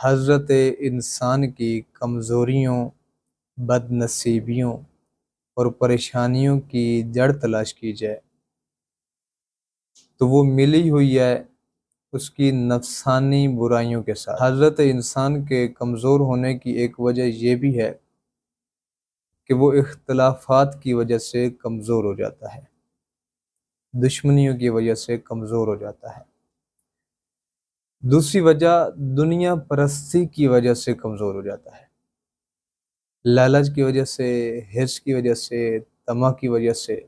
حضرت انسان کی کمزوریوں، بد نصیبیوں اور پریشانیوں کی جڑ تلاش کی جائے تو وہ ملی ہوئی ہے اس کی نفسانی برائیوں کے ساتھ۔ حضرت انسان کے کمزور ہونے کی ایک وجہ یہ بھی ہے کہ وہ اختلافات کی وجہ سے کمزور ہو جاتا ہے، دشمنیوں کی وجہ سے کمزور ہو جاتا ہے۔ دوسری وجہ دنیا پرستی کی وجہ سے کمزور ہو جاتا ہے، لالچ کی وجہ سے، حرص کی وجہ سے، طمع کی وجہ سے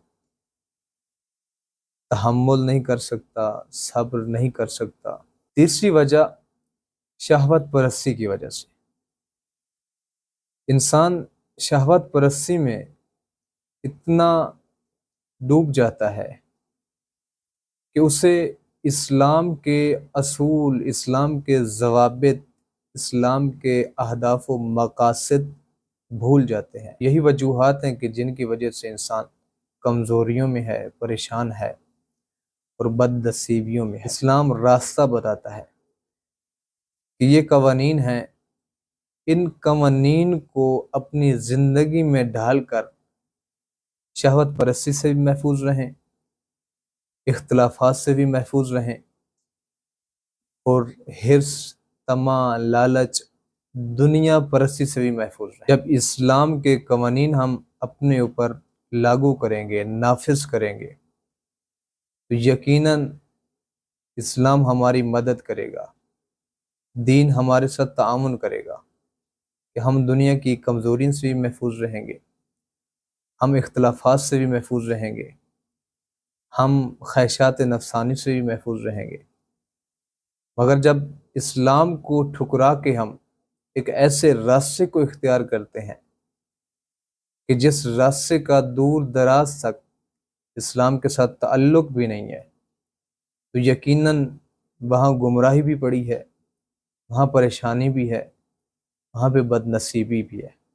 تحمل نہیں کر سکتا، صبر نہیں کر سکتا۔ تیسری وجہ شہوت پرستی کی وجہ سے۔ انسان شہوت پرستی میں اتنا ڈوب جاتا ہے کہ اسے اسلام کے اصول، اسلام کے ضوابط، اسلام کے اہداف و مقاصد بھول جاتے ہیں۔ یہی وجوہات ہیں کہ جن کی وجہ سے انسان کمزوریوں میں ہے، پریشان ہے اور بد نصیبیوں میں ہے۔ اسلام راستہ بتاتا ہے کہ یہ قوانین ہیں، ان قوانین کو اپنی زندگی میں ڈھال کر شہوت پرستی سے بھی محفوظ رہیں، اختلافات سے بھی محفوظ رہیں اور حرص، طمع، لالچ، دنیا پرستی سے بھی محفوظ رہیں۔ جب اسلام کے قوانین ہم اپنے اوپر لاگو کریں گے، نافذ کریں گے تو یقیناً اسلام ہماری مدد کرے گا، دین ہمارے ساتھ تعاون کرے گا کہ ہم دنیا کی کمزوریوں سے بھی محفوظ رہیں گے، ہم اختلافات سے بھی محفوظ رہیں گے، ہم خواہشات نفسانی سے بھی محفوظ رہیں گے۔ مگر جب اسلام کو ٹھکرا کے ہم ایک ایسے راستے کو اختیار کرتے ہیں کہ جس راستے کا دور دراز تک اسلام کے ساتھ تعلق بھی نہیں ہے، تو یقیناً وہاں گمراہی بھی پڑی ہے، وہاں پریشانی بھی ہے، وہاں پہ بد نصیبی بھی ہے۔